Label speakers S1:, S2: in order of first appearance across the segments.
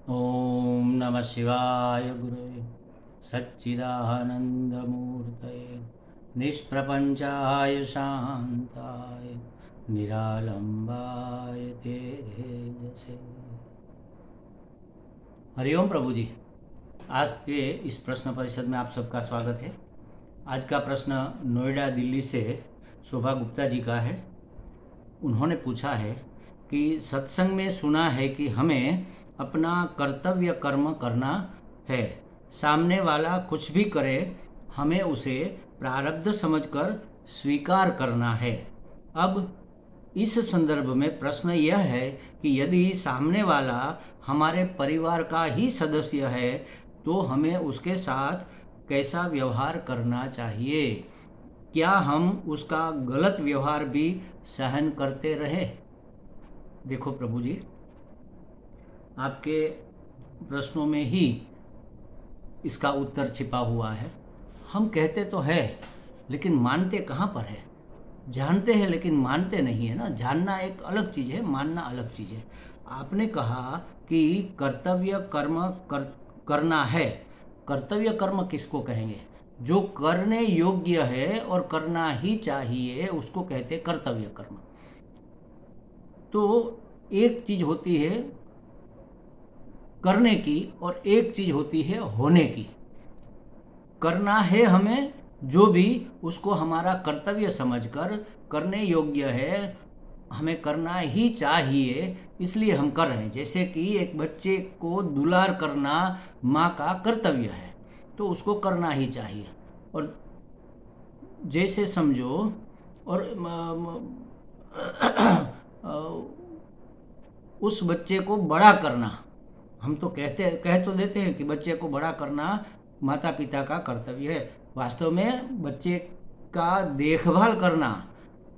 S1: ओम नमः शिवाय गुरुवे सच्चिदानंदमूर्तये निष्प्रपंचाय शांताय निरालंबाय तेजसे। हरिओम प्रभु जी। आज के इस प्रश्न परिषद में आप सबका स्वागत है। आज का प्रश्न नोएडा दिल्ली से शोभा गुप्ता जी का है। उन्होंने पूछा है कि सत्संग में सुना है कि हमें अपना कर्तव्य कर्म करना है, सामने वाला कुछ भी करे हमें उसे प्रारब्ध समझकर स्वीकार करना है। अब इस संदर्भ में प्रश्न यह है कि यदि सामने वाला हमारे परिवार का ही सदस्य है तो हमें उसके साथ कैसा व्यवहार करना चाहिए? क्या हम उसका गलत व्यवहार भी सहन करते रहे? देखो प्रभु जी, आपके प्रश्नों में ही इसका उत्तर छिपा हुआ है। हम कहते तो है लेकिन मानते कहाँ पर है? जानते हैं लेकिन मानते नहीं है ना। जानना एक अलग चीज़ है, मानना अलग चीज़ है। आपने कहा कि कर्तव्य कर्म करना है। कर्तव्य कर्म किसको कहेंगे? जो करने योग्य है और करना ही चाहिए उसको कहते कर्तव्य कर्म। तो एक चीज होती है करने की और एक चीज होती है होने की। करना है हमें जो भी, उसको हमारा कर्तव्य समझकर करने योग्य है, हमें करना ही चाहिए, इसलिए हम कर रहे हैं। जैसे कि एक बच्चे को दुलार करना माँ का कर्तव्य है तो उसको करना ही चाहिए। और जैसे समझो और उस बच्चे को बड़ा करना, हम तो कह तो देते हैं कि बच्चे को बड़ा करना माता पिता का कर्तव्य है। वास्तव में बच्चे का देखभाल करना,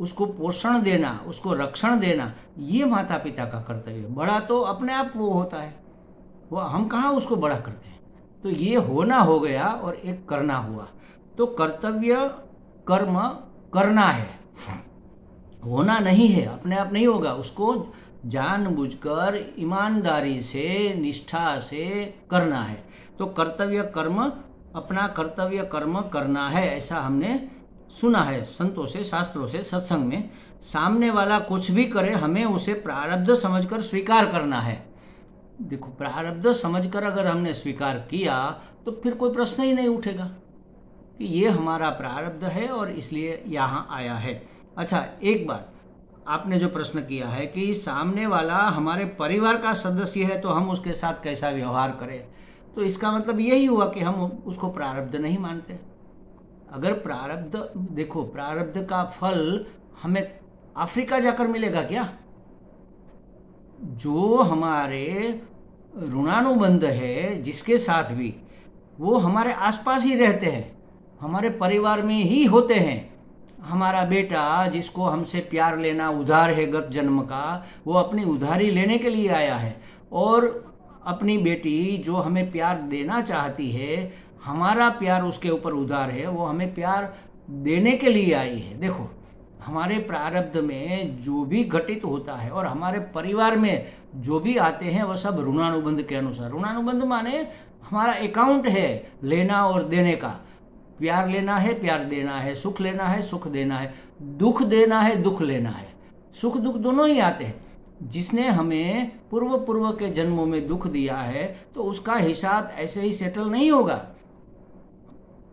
S1: उसको पोषण देना, उसको रक्षण देना, ये माता पिता का कर्तव्य है। बड़ा तो अपने आप वो होता है, वो हम कहाँ उसको बड़ा करते हैं। तो ये होना हो गया और एक करना हुआ। तो कर्तव्य कर्म करना है, होना नहीं है, अपने आप नहीं होगा। उसको जानबूझकर ईमानदारी से निष्ठा से करना है। तो कर्तव्य कर्म, अपना कर्तव्य कर्म करना है, ऐसा हमने सुना है संतों से, शास्त्रों से, सत्संग में। सामने वाला कुछ भी करे हमें उसे प्रारब्ध समझकर स्वीकार करना है। देखो, प्रारब्ध समझकर अगर हमने स्वीकार किया तो फिर कोई प्रश्न ही नहीं उठेगा कि ये हमारा प्रारब्ध है और इसलिए यहाँ आया है। अच्छा, एक बात, आपने जो प्रश्न किया है कि सामने वाला हमारे परिवार का सदस्य है तो हम उसके साथ कैसा व्यवहार करें, तो इसका मतलब यही हुआ कि हम उसको प्रारब्ध नहीं मानते। अगर प्रारब्ध, देखो, प्रारब्ध का फल हमें अफ्रीका जाकर मिलेगा क्या? जो हमारे ऋणानुबंध है जिसके साथ भी, वो हमारे आसपास ही रहते हैं, हमारे परिवार में ही होते हैं। हमारा बेटा जिसको हमसे प्यार लेना उधार है गत जन्म का, वो अपनी उधारी लेने के लिए आया है। और अपनी बेटी जो हमें प्यार देना चाहती है, हमारा प्यार उसके ऊपर उधार है, वो हमें प्यार देने के लिए आई है। देखो, हमारे प्रारब्ध में जो भी घटित होता है और हमारे परिवार में जो भी आते हैं वह सब ऋणानुबंध के अनुसार। ऋणानुबंध माने हमारा अकाउंट है लेना और देने का। प्यार लेना है, प्यार देना है, सुख लेना है, सुख देना है, दुख देना है, दुख लेना है। सुख दुख दोनों ही आते हैं। जिसने हमें पूर्व के जन्मों में दुख दिया है तो उसका हिसाब ऐसे ही सेटल नहीं होगा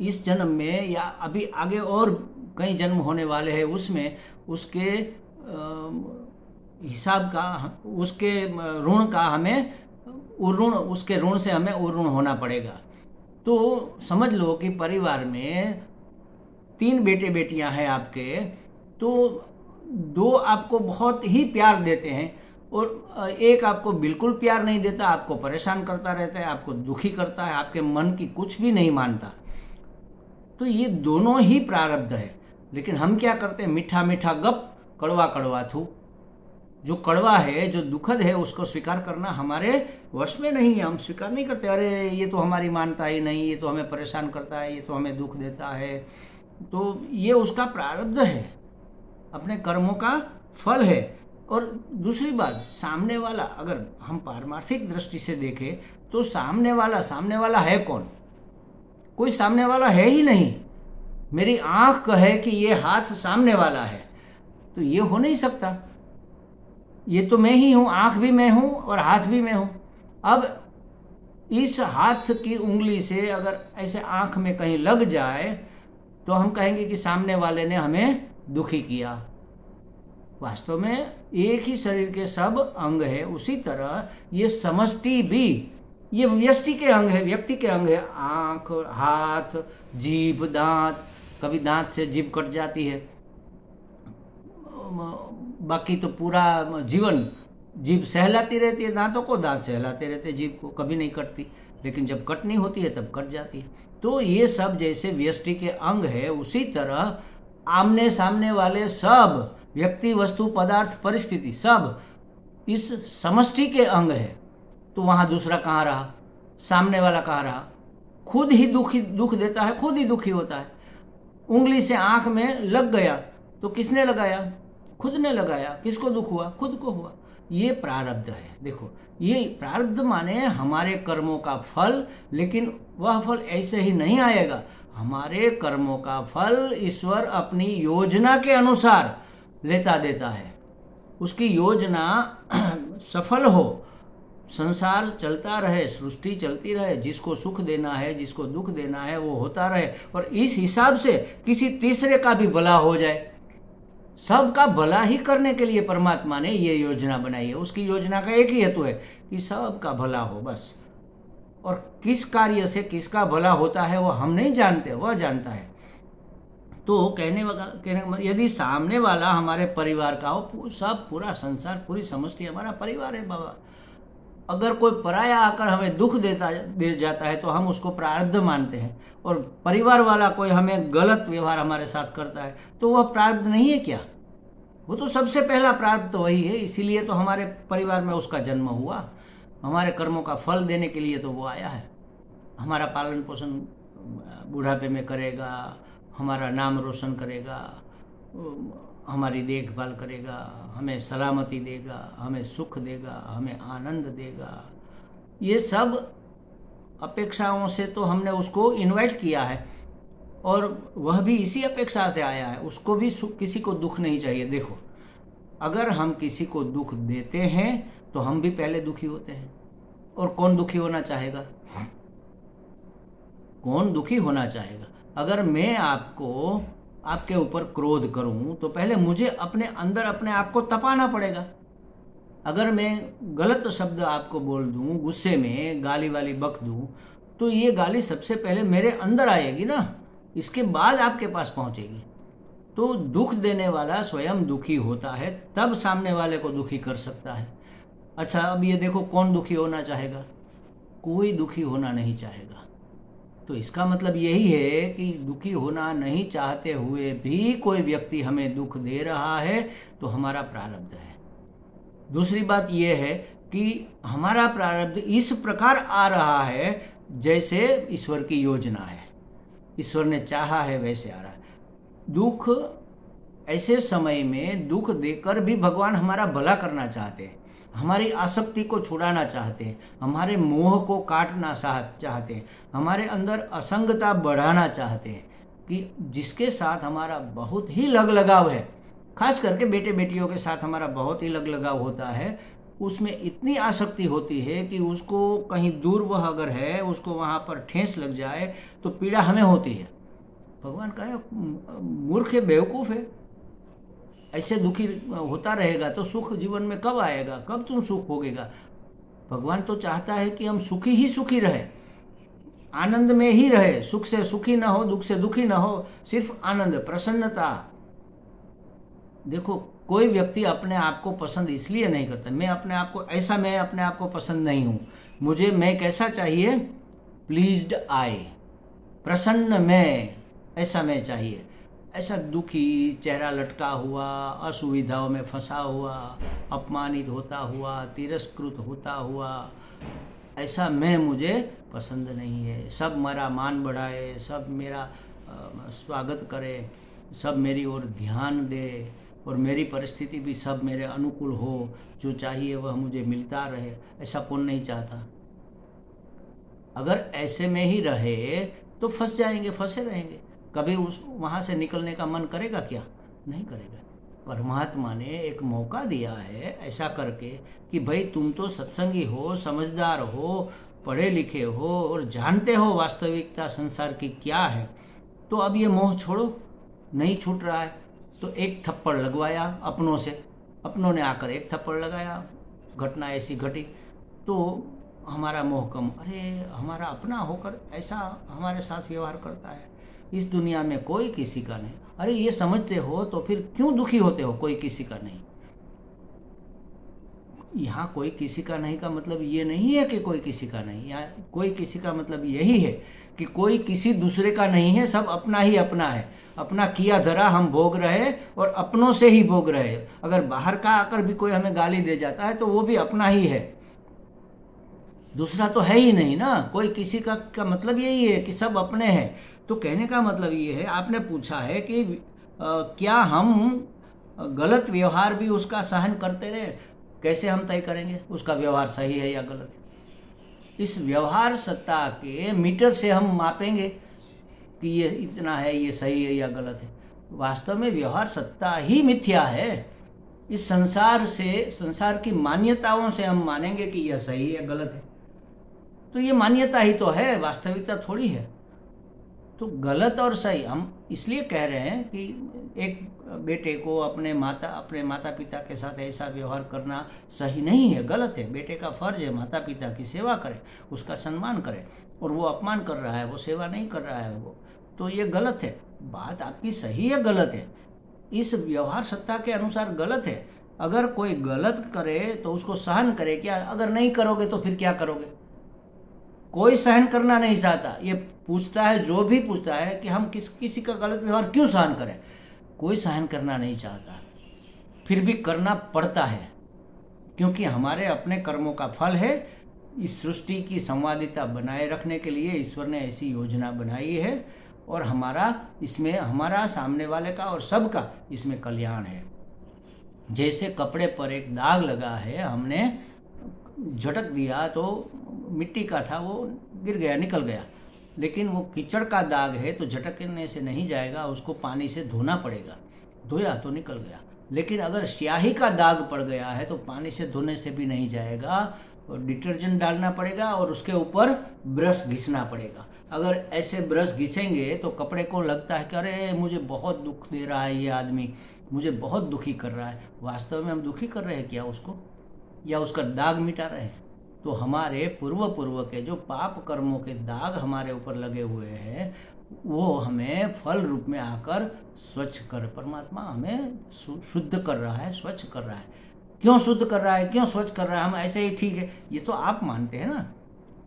S1: इस जन्म में, या अभी आगे और कई जन्म होने वाले हैं, उसमें उसके हिसाब का, उसके ऋण का हमें उऋण, उसके ऋण से हमें उऋण होना पड़ेगा। तो समझ लो कि परिवार में 3 बेटे बेटियां हैं आपके, तो 2 आपको बहुत ही प्यार देते हैं और एक आपको बिल्कुल प्यार नहीं देता, आपको परेशान करता रहता है, आपको दुखी करता है, आपके मन की कुछ भी नहीं मानता। तो ये दोनों ही प्रारब्ध है। लेकिन हम क्या करते हैं? मीठा मीठा गप, कड़वा कड़वा थू। जो कड़वा है, जो दुखद है, उसको स्वीकार करना हमारे वश में नहीं है। हम स्वीकार नहीं करते, अरे ये तो हमारी मानता ही नहीं, ये तो हमें परेशान करता है, ये तो हमें दुख देता है। तो ये उसका प्रारब्ध है, अपने कर्मों का फल है। और दूसरी बात, सामने वाला अगर हम पारमार्थिक दृष्टि से देखें तो सामने वाला है कौन? कोई सामने वाला है ही नहीं। मेरी आंख कहे कि ये हाथ सामने वाला है, तो ये हो नहीं सकता। ये तो मैं ही हूं, आंख भी मैं हूं और हाथ भी मैं हूं। अब इस हाथ की उंगली से अगर ऐसे आंख में कहीं लग जाए तो हम कहेंगे कि सामने वाले ने हमें दुखी किया। वास्तव में एक ही शरीर के सब अंग है, उसी तरह ये समष्टि भी, ये व्यष्टि के अंग है, व्यक्ति के अंग है। आंख, हाथ, जीभ, दांत, कभी दांत से जीभ कट जाती है, बाकी तो पूरा जीवन जीभ सहलाती रहती है दांतों को, दांत सहलाते रहते हैं जीभ को, कभी नहीं कटती। लेकिन जब कटनी होती है तब कट जाती है। तो ये सब जैसे व्यष्टि के अंग है, उसी तरह आमने सामने वाले सब व्यक्ति, वस्तु, पदार्थ, परिस्थिति सब इस समष्टि के अंग है। तो वहां दूसरा कहाँ रहा? सामने वाला कहाँ रहा? खुद ही दुख देता है, खुद ही दुखी होता है। उंगली से आंख में लग गया तो किसने लगाया? खुद ने लगाया। किसको दुख हुआ? खुद को हुआ। ये प्रारब्ध है। देखो, ये प्रारब्ध माने हमारे कर्मों का फल, लेकिन वह फल ऐसे ही नहीं आएगा। हमारे कर्मों का फल ईश्वर अपनी योजना के अनुसार लेता देता है। उसकी योजना सफल हो, संसार चलता रहे, सृष्टि चलती रहे, जिसको सुख देना है, जिसको दुख देना है वो होता रहे, और इस हिसाब से किसी तीसरे का भी भला हो जाए। सबका भला ही करने के लिए परमात्मा ने ये योजना बनाई है। उसकी योजना का एक ही हेतु है कि सबका भला हो, बस। और किस कार्य से किसका भला होता है वो हम नहीं जानते, वह जानता है। तो कहने यदि सामने वाला हमारे परिवार का हो, सब पूरा संसार, पूरी समष्टि हमारा परिवार है बाबा। अगर कोई पराया आकर हमें दुख दे जाता है तो हम उसको प्रारब्ध मानते हैं, और परिवार वाला कोई हमें गलत व्यवहार हमारे साथ करता है तो वह प्रारब्ध नहीं है क्या? वो तो सबसे पहला प्रारब्ध तो वही है। इसीलिए तो हमारे परिवार में उसका जन्म हुआ, हमारे कर्मों का फल देने के लिए तो वो आया है। हमारा पालन पोषण बुढ़ापे में करेगा, हमारा नाम रोशन करेगा, हमारी देखभाल करेगा, हमें सलामती देगा, हमें सुख देगा, हमें आनंद देगा। ये सब अपेक्षाओं से तो हमने उसको इनवाइट किया है, और वह भी इसी अपेक्षा से आया है। उसको भी किसी को दुख नहीं चाहिए। देखो, अगर हम किसी को दुख देते हैं तो हम भी पहले दुखी होते हैं। और कौन दुखी होना चाहेगा? कौन दुखी होना चाहेगा? अगर मैं आपके ऊपर क्रोध करूं तो पहले मुझे अपने अंदर अपने आप को तपाना पड़ेगा। अगर मैं गलत शब्द आपको बोल दूं, गुस्से में गाली वाली बक दूं, तो ये गाली सबसे पहले मेरे अंदर आएगी ना, इसके बाद आपके पास पहुंचेगी। तो दुख देने वाला स्वयं दुखी होता है, तब सामने वाले को दुखी कर सकता है। अच्छा, अब ये देखो, कौन दुखी होना चाहेगा? कोई दुखी होना नहीं चाहेगा। तो इसका मतलब यही है कि दुखी होना नहीं चाहते हुए भी कोई व्यक्ति हमें दुख दे रहा है तो हमारा प्रारब्ध है। दूसरी बात यह है कि हमारा प्रारब्ध इस प्रकार आ रहा है जैसे ईश्वर की योजना है, ईश्वर ने चाहा है वैसे आ रहा है। दुख, ऐसे समय में दुख देकर भी भगवान हमारा भला करना चाहते हैं, हमारी आसक्ति को छुड़ाना चाहते हैं, हमारे मोह को काटना चाहते हैं, हमारे अंदर असंगता बढ़ाना चाहते हैं, कि जिसके साथ हमारा बहुत ही लगाव है, खास करके बेटे बेटियों के साथ हमारा बहुत ही लगाव होता है, उसमें इतनी आसक्ति होती है कि उसको कहीं दूर वह अगर है, उसको वहाँ पर ठेस लग जाए तो पीड़ा हमें होती है। भगवान कहे मूर्ख है, बेवकूफ़ है, ऐसे दुखी होता रहेगा तो सुख जीवन में कब आएगा? कब तुम सुख भोगेगा? भगवान तो चाहता है कि हम सुखी ही सुखी रहे, आनंद में ही रहे, सुख से सुखी ना हो, दुख से दुखी ना हो, सिर्फ आनंद, प्रसन्नता। देखो, कोई व्यक्ति अपने आप को पसंद इसलिए नहीं करता, मैं अपने आप को पसंद नहीं हूँ, मैं कैसा चाहिए? प्लीज्ड आई, प्रसन्न मैं, ऐसा मैं चाहिए। ऐसा दुखी, चेहरा लटका हुआ, असुविधाओं में फंसा हुआ, अपमानित होता हुआ, तिरस्कृत होता हुआ, ऐसा मुझे पसंद नहीं है। सब मेरा मान बढ़ाए, सब मेरा स्वागत करे, सब मेरी ओर ध्यान दे, और मेरी परिस्थिति भी सब मेरे अनुकूल हो, जो चाहिए वह मुझे मिलता रहे, ऐसा कौन नहीं चाहता। अगर ऐसे में ही रहे तो फंस जाएंगे, फंसे रहेंगे, कभी उस वहाँ से निकलने का मन करेगा क्या? नहीं करेगा। परमात्मा ने एक मौका दिया है ऐसा करके कि भाई तुम तो सत्संगी हो, समझदार हो, पढ़े लिखे हो और जानते हो वास्तविकता संसार की क्या है, तो अब ये मोह छोड़ो। नहीं छूट रहा है तो एक थप्पड़ लगवाया अपनों से, अपनों ने आकर एक थप्पड़ लगाया, घटना ऐसी घटी तो हमारा मोह कम। अरे हमारा अपना होकर ऐसा हमारे साथ व्यवहार करता है, इस दुनिया में कोई किसी का नहीं। अरे ये समझते हो तो फिर क्यों दुखी होते हो? कोई किसी का नहीं। यहाँ कोई किसी का नहीं का मतलब ये नहीं है कि कोई किसी का नहीं, यहाँ कोई किसी का मतलब यही है कि कोई किसी दूसरे का नहीं है, सब अपना ही अपना है। अपना किया धरा हम भोग रहे और अपनों से ही भोग रहे। अगर बाहर का आकर भी कोई हमें गाली दे जाता है तो वो भी अपना ही है, दूसरा तो है ही नहीं ना। कोई किसी का मतलब यही है कि सब अपने हैं। तो कहने का मतलब ये है, आपने पूछा है कि क्या हम गलत व्यवहार भी उसका सहन करते रहे? कैसे हम तय करेंगे उसका व्यवहार सही है या गलत है? इस व्यवहार सत्ता के मीटर से हम मापेंगे कि ये इतना है, ये सही है या गलत है। वास्तव में व्यवहार सत्ता ही मिथ्या है। इस संसार से, संसार की मान्यताओं से हम मानेंगे कि यह सही है गलत है, तो ये मान्यता ही तो है, वास्तविकता थोड़ी है। तो गलत और सही हम इसलिए कह रहे हैं कि एक बेटे को अपने माता पिता के साथ ऐसा व्यवहार करना सही नहीं है, गलत है। बेटे का फर्ज है माता पिता की सेवा करे, उसका सम्मान करे, और वो अपमान कर रहा है, वो सेवा नहीं कर रहा है, वो तो ये गलत है। बात आपकी सही है, गलत है, इस व्यवहार सत्ता के अनुसार गलत है। अगर कोई गलत करे तो उसको सहन करे क्या? अगर नहीं करोगे तो फिर क्या करोगे? कोई सहन करना नहीं चाहता। ये पूछता है, जो भी पूछता है कि हम किसी का गलत व्यवहार क्यों सहन करें, कोई सहन करना नहीं चाहता, फिर भी करना पड़ता है, क्योंकि हमारे अपने कर्मों का फल है। इस सृष्टि की संवादिता बनाए रखने के लिए ईश्वर ने ऐसी योजना बनाई है, और हमारा इसमें, हमारा, सामने वाले का और सबका इसमें कल्याण है। जैसे कपड़े पर एक दाग लगा है, हमने झटक दिया तो मिट्टी का था, वो गिर गया, निकल गया, लेकिन वो कीचड़ का दाग है तो झटकने से नहीं जाएगा, उसको पानी से धोना पड़ेगा, धोया तो निकल गया। लेकिन अगर स्याही का दाग पड़ गया है तो पानी से धोने से भी नहीं जाएगा, और डिटर्जेंट डालना पड़ेगा और उसके ऊपर ब्रश घिसना पड़ेगा। अगर ऐसे ब्रश घिसेंगे तो कपड़े को लगता है कि अरे मुझे बहुत दुख दे रहा है ये आदमी, मुझे बहुत दुखी कर रहा है। वास्तव में हम दुखी कर रहे हैं क्या उसको, या उसका दाग मिटा रहे हैं? तो हमारे पूर्व के जो पाप कर्मों के दाग हमारे ऊपर लगे हुए हैं, वो हमें फल रूप में आकर स्वच्छ कर, परमात्मा हमें शुद्ध कर रहा है, स्वच्छ कर रहा है। क्यों शुद्ध कर रहा है, क्यों स्वच्छ कर रहा है? हम ऐसे ही ठीक है, ये तो आप मानते हैं ना।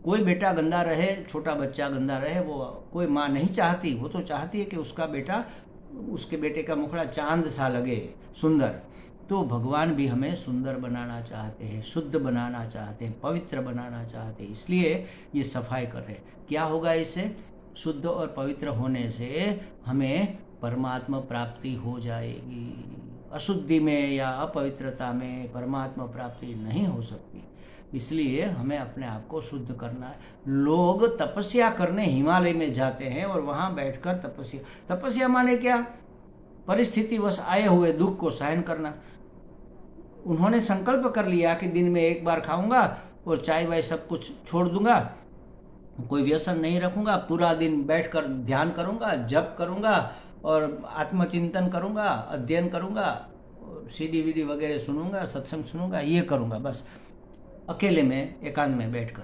S1: कोई बेटा गंदा रहे, छोटा बच्चा गंदा रहे, वो कोई माँ नहीं चाहती, वो तो चाहती है कि उसका बेटा, उसके बेटे का मुखड़ा चांद सा लगे, सुंदर। तो भगवान भी हमें सुंदर बनाना चाहते हैं, शुद्ध बनाना चाहते हैं, पवित्र बनाना चाहते हैं, इसलिए ये सफाई कर रहे हैं। क्या होगा इससे? शुद्ध और पवित्र होने से हमें परमात्मा प्राप्ति हो जाएगी। अशुद्धि में या अपवित्रता में परमात्मा प्राप्ति नहीं हो सकती, इसलिए हमें अपने आप को शुद्ध करना है। लोग तपस्या करने हिमालय में जाते हैं और वहाँ बैठकर तपस्या माने क्या? परिस्थितिवश आए हुए दुख को सहन करना। उन्होंने संकल्प कर लिया कि दिन में एक बार खाऊंगा और चाय वाय सब कुछ छोड़ दूंगा, कोई व्यसन नहीं रखूंगा, पूरा दिन बैठकर ध्यान करूंगा, जप करूंगा और आत्मचिंतन करूंगा, अध्ययन करूंगा, सीडी वीडी वगैरह सुनूंगा, सत्संग सुनूंगा, ये करूंगा बस, अकेले में एकांत में बैठकर।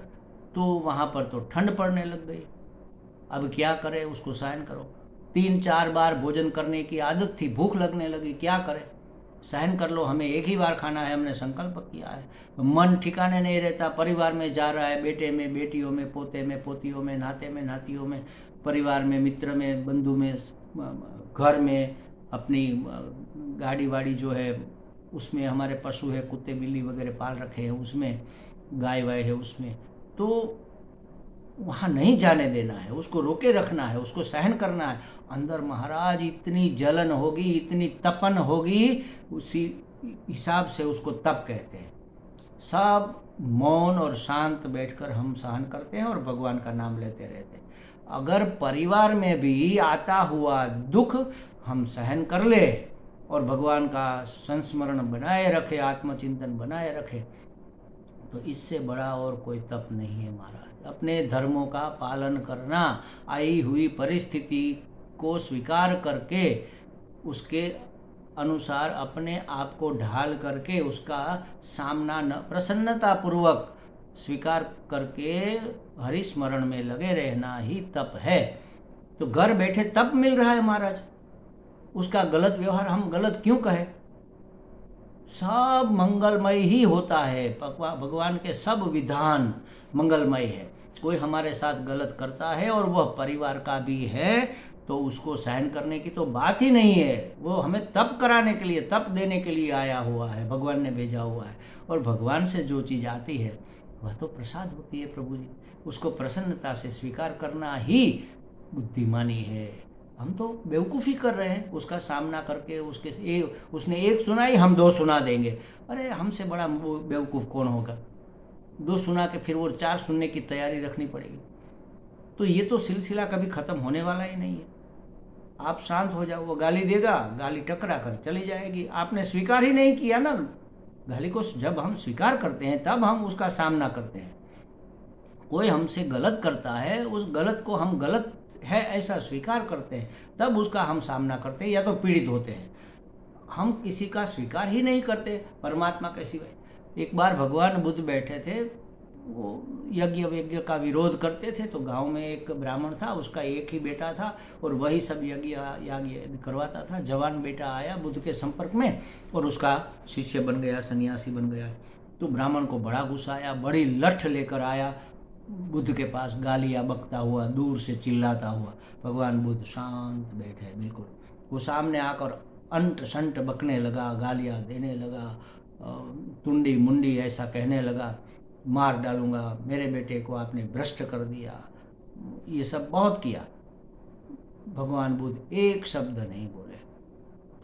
S1: तो वहाँ पर तो ठंड पड़ने लग गई। अब क्या करे, उसको सहन करो। 3-4 बार भोजन करने की आदत थी, भूख लगने लगी, क्या करे? सहन कर लो, हमें एक ही बार खाना है, हमने संकल्प किया है। मन ठिकाने नहीं रहता, परिवार में जा रहा है, बेटे में बेटियों में, पोते में पोतियों में, नाते में नातियों में, परिवार में, मित्र में, बंधु में, घर में, अपनी गाड़ी वाड़ी जो है उसमें, हमारे पशु है, कुत्ते बिल्ली वगैरह पाल रखे हैं उसमें, गाय वाय है उसमें। तो वहाँ नहीं जाने देना है, उसको रोके रखना है, उसको सहन करना है। अंदर महाराज इतनी जलन होगी, इतनी तपन होगी, उसी हिसाब से उसको तप कहते हैं। सब मौन और शांत बैठकर हम सहन करते हैं और भगवान का नाम लेते रहते हैं। अगर परिवार में भी आता हुआ दुख हम सहन कर ले और भगवान का संस्मरण बनाए रखे, आत्मचिंतन बनाए रखे, तो इससे बड़ा और कोई तप नहीं है महाराज। अपने धर्मों का पालन करना, आई हुई परिस्थिति को स्वीकार करके उसके अनुसार अपने आप को ढाल करके उसका सामना प्रसन्नता पूर्वक स्वीकार करके हरि स्मरण में लगे रहना ही तप है। तो घर बैठे तप मिल रहा है महाराज, उसका गलत व्यवहार हम गलत क्यों कहें? सब मंगलमय ही होता है, भगवान के सब विधान मंगलमय है। कोई हमारे साथ गलत करता है और वह परिवार का भी है तो उसको सहन करने की तो बात ही नहीं है। वो हमें तप कराने के लिए, तप देने के लिए आया हुआ है, भगवान ने भेजा हुआ है। और भगवान से जो चीज़ आती है वह तो प्रसाद होती है प्रभु जी, उसको प्रसन्नता से स्वीकार करना ही बुद्धिमानी है। हम तो बेवकूफ़ी कर रहे हैं, उसका सामना करके उसने एक सुनाई, हम 2 सुना देंगे। अरे हमसे बड़ा बेवकूफ़ कौन होगा? 2 सुना के फिर वो 4 सुनने की तैयारी रखनी पड़ेगी। तो ये तो सिलसिला कभी ख़त्म होने वाला ही नहीं है। आप शांत हो जाओ, वो गाली देगा, गाली टकरा कर चली जाएगी। आपने स्वीकार ही नहीं किया ना गाली को। जब हम स्वीकार करते हैं तब हम उसका सामना करते हैं। कोई हमसे गलत करता है, उस गलत को हम गलत है ऐसा स्वीकार करते हैं, तब उसका हम सामना करते हैं या तो पीड़ित होते हैं। हम किसी का स्वीकार ही नहीं करते परमात्मा के सिवाय। एक बार भगवान बुद्ध बैठे थे, वो यज्ञ का विरोध करते थे। तो गांव में एक ब्राह्मण था, उसका एक ही बेटा था और वही सब यज्ञ करवाता था। जवान बेटा आया बुद्ध के संपर्क में और उसका शिष्य बन गया, सन्यासी बन गया। तो ब्राह्मण को बड़ा गुस्सा आया, बड़ी लठ लेकर आया बुद्ध के पास, गालियाँ बकता हुआ, दूर से चिल्लाता हुआ। भगवान बुद्ध शांत बैठे बिल्कुल। वो सामने आकर अंट संट बकने लगा, गालियाँ देने लगा, तुंडी मुंडी ऐसा कहने लगा, मार डालूंगा, मेरे बेटे को आपने भ्रष्ट कर दिया, ये सब बहुत किया। भगवान बुद्ध एक शब्द नहीं बोले।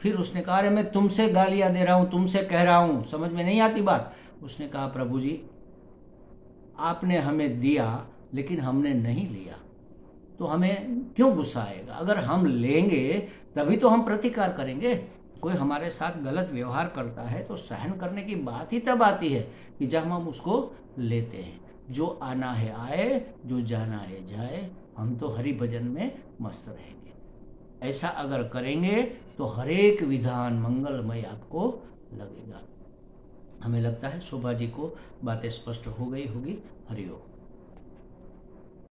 S1: फिर उसने कहा, अरे मैं तुमसे गालियाँ दे रहा हूँ, तुमसे कह रहा हूँ, समझ में नहीं आती बात? उसने कहा, प्रभु जी आपने हमें दिया लेकिन हमने नहीं लिया, तो हमें क्यों गुस्सा आएगा? अगर हम लेंगे तभी तो हम प्रतिकार करेंगे। कोई हमारे साथ गलत व्यवहार करता है तो सहन करने की बात ही तब आती है कि जब हम उसको लेते हैं। जो आना है आए, जो जाना है जाए, हम तो हरि भजन में मस्त रहेंगे। ऐसा अगर करेंगे तो हर एक विधान मंगलमय आपको लगेगा। हमें लगता है शोभा जी को बातें स्पष्ट हो गई होगी। हरि ओम।